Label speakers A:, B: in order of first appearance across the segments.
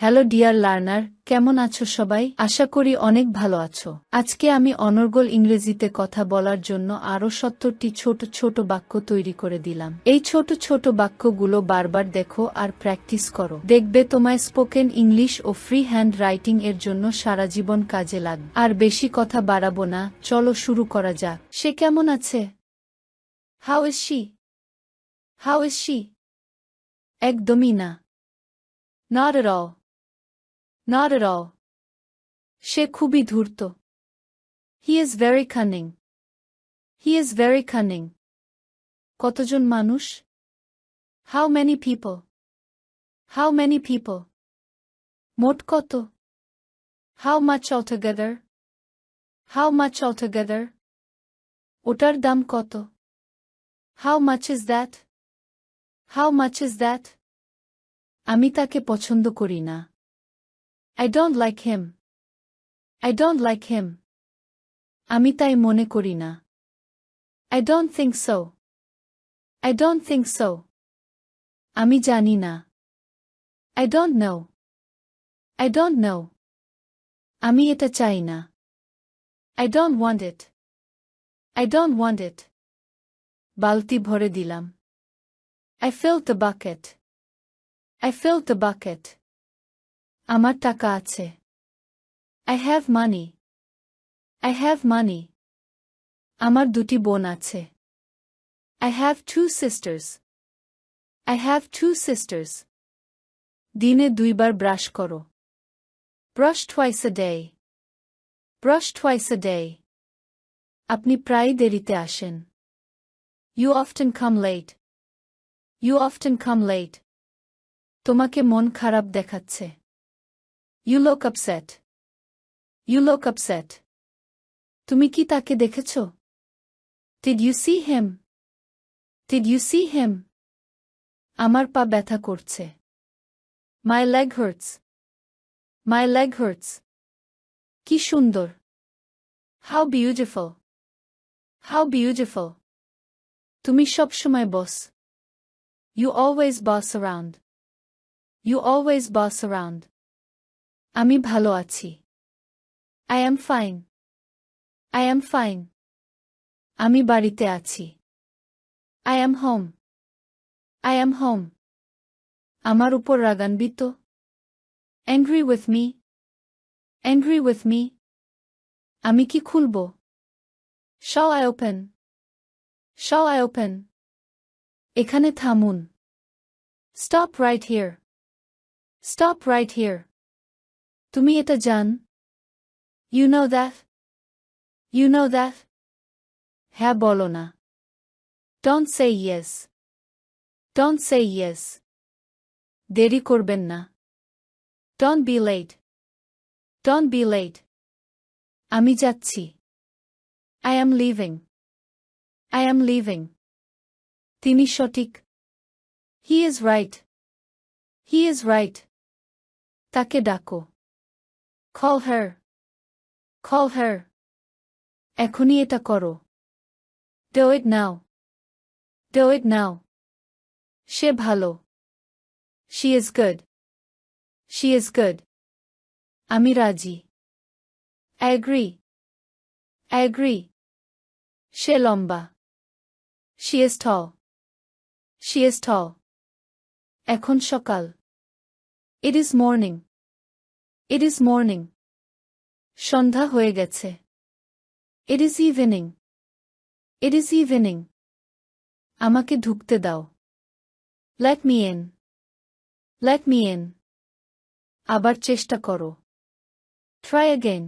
A: Hello dear learner, কেমন আছো সবাই? আশা করি অনেক ভালো আছো। আজকে আমি অনর্গল ইংরেজিতে কথা বলার জন্য আরও ৭০টি ছোট ছোট বাক্য তৈরি করে দিলাম। এই ছোট ছোট বাক্যগুলো বারবার দেখো আর প্র্যাকটিস করো। দেখবে তোমায় স্পোকেন ইংলিশ ও ফ্রি হ্যান্ড রাইটিং এর জন্য সারা জীবন কাজে লাগবে। আর বেশি কথা বাড়াবো না, চলো শুরু করা যাক। সে কেমন আছে? How is she? How is she? একদমই না। Not at all. Not at all. সে খুবই ধূর্ত। He is very cunning. He is very cunning. কতজন মানুষ? How many people? How many people? মোট কত? How much altogether? How much altogether? ওটার দাম কত? How much is that? How much is that? আমি তাকে পছন্দ করি না। I don't like him. I don't like him. আমি তাই মনে করি না। I don't think so. I don't think so. আমি জানি না। I don't know. I don't know. আমি এটা চাই না। I don't want it. I don't want it. বালতি ভরে দিলাম। I filled the bucket. I filled the bucket. আমার টাকা আছে। I have money. I have money. আমার দুটি বোন আছে। I have two sisters. I have two sisters. দিনে 2 বার ব্রাশ করো। Brush twice a day. Brush twice a day. আপনি প্রায় দেরিতে আসেন। You often come late. You often come late. তোমাকে মন খারাপ দেখাচ্ছে। You look upset. You look upset. তুমি কি তাকে দেখেছো? Did you see him? Did you see him? আমার পা ব্যথা করছে। My leg hurts. My leg hurts. কি সুন্দর। How beautiful. How beautiful. তুমি সব সময় বস। You always boss around. You always boss around. আমি ভালো আছি। I am fine. I am fine. আমি বাড়িতে আছি। I am home. I am home. আমার উপর রাগান্বিত? Angry with me. Angry with me. আমি কি খুলব? Shall I open? Shall I open? এখানে থামুন। Stop right here. Stop right here. তুমি এটা জান? You know that? You know that? হ্যাঁ বলো না। Don't say yes. Don't say yes. দেরি করবেন না। Don't be late. Don't be late. আমি যাচ্ছি। I am leaving. I am leaving. তিনি সঠিক। He is right. He is right. তাকে ডাকো। Call her. Call her. এখনই এটা করো। Do it now. Do it now. সে ভালো। She is good. She is good. আমি রাজি। I agree. I agree. সে লম্বা। She is tall. She is tall. এখন সকাল। It is morning. It is morning. সন্ধ্যা হয়ে গেছে। It is evening. It is evening. আমাকে ঢুকতে দাও। Let me in. Let me in. আবার চেষ্টা করো। Try again.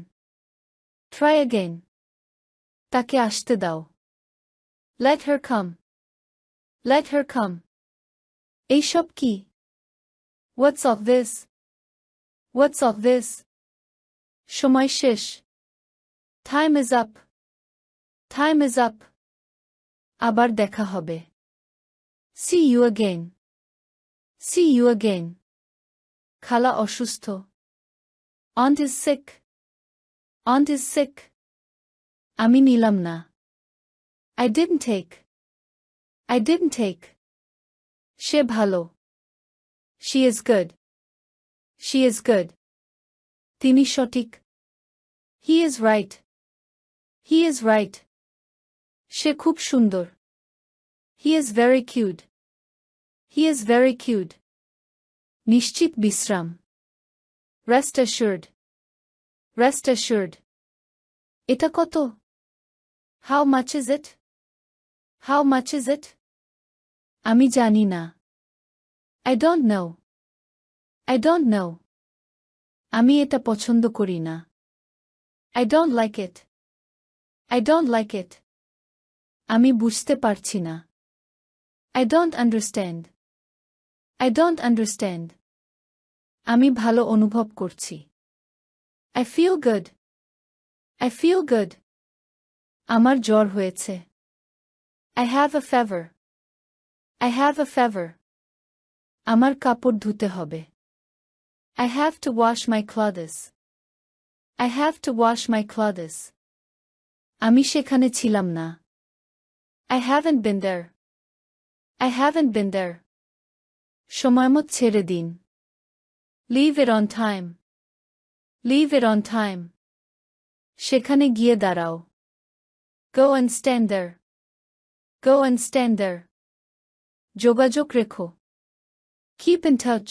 A: Try again. তাকে আসতে দাও। Let her come. Let her come. এইসব কি? What's of this? What's of this? সময় শেষ। Time is up. Time is up. আবার দেখা হবে। See you again. See you again. খালা অসুস্থ। Aunt is sick. Aunt is sick. আমি নিলাম না। I didn't take. I didn't take. সে ভালো। She is good. She is good. তিনি সঠিক। He is right. He is right. সে খুব সুন্দর। He is very cute. He is very cute. নিশ্চিত বিশ্রাম। Rest assured. Rest assured. এটা কত? How much is it? How much is it? আমি জানি না। I don't know. I don't know. আমি এটা পছন্দ করি না। I don't like it. I don't like it. আমি বুঝতে পারছি না। I don't understand. I don't understand. আমি ভালো অনুভব করছি। I feel good. I feel good. আমার জ্বর হয়েছে। I have a fever. I have a fever. আমার কাপড় ধুতে হবে। I have to wash my clothes. I have to wash my clothes. আমি সেখানে ছিলাম না। I haven't been there. I haven't been there. সময়মত ছেড়ে দিন। Leave it on time. Leave it on time. সেখানে গিয়ে দাঁড়াও। Go and stand there. Go and stand there. যোগাযোগ রেখো। Keep in touch.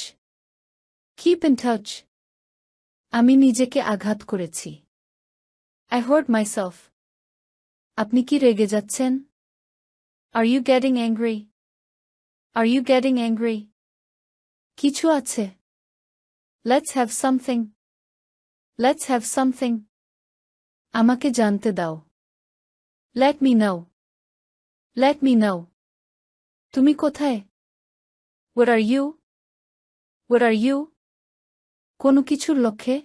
A: Keep in touch. আমি নিজেকে আঘাত করেছি। I hurt myself. আপনি কি রেগে যাচ্ছেন? Are you getting angry? Are you getting angry? কিছু আছে। Let's have something. Let's have something. আমাকে জানতে দাও। Let me know. Let me know. তুমি কোথায়? Where are you? Where are you? কোনো কিছুর লক্ষ্যে?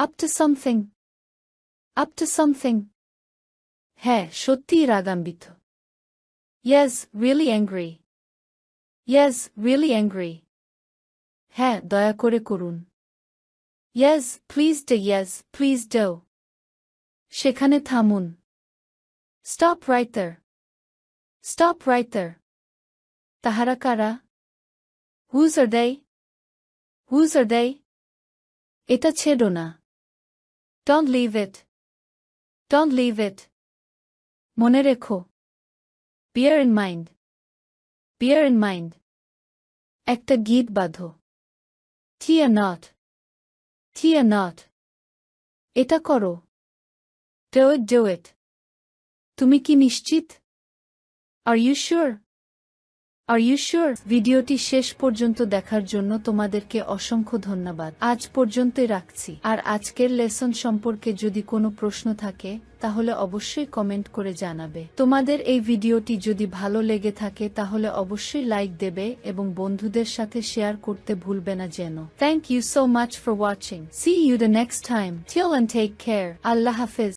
A: Up to something. Up to something. হ্যাঁ, সত্যিই রাগান্বিত। Yes, really angry. Yes, really angry. হ্যাঁ, দয়া করে করুন। Yes, please do. Yes, please do. সেখানে থামুন। Stop right there. Stop right there. তাহারা কারা? Whose are they? Whose are they? এটা ছেড়ো না। Don't leave it. Don't leave it. মনে রেখো। Bear in mind. Bear in mind. একটা গীত বাঁধো। Tie a knot. Tie a knot. এটা করো। Do it, do it. তুমি কি নিশ্চিত? Are you sure? Are you sure? ভিডিওটি শেষ পর্যন্ত দেখার জন্য তোমাদেরকে অসংখ্য ধন্যবাদ। আজ পর্যন্তই রাখছি। আর আজকের লেসন সম্পর্কে যদি কোনো প্রশ্ন থাকে তাহলে অবশ্যই কমেন্ট করে জানাবে। তোমাদের এই ভিডিওটি যদি ভালো লেগে থাকে তাহলে অবশ্যই লাইক দেবে এবং বন্ধুদের সাথে শেয়ার করতে ভুলবে না যেন। Thank you so much for watching. See you the next time. Till and take care. আল্লাহ হাফেজ।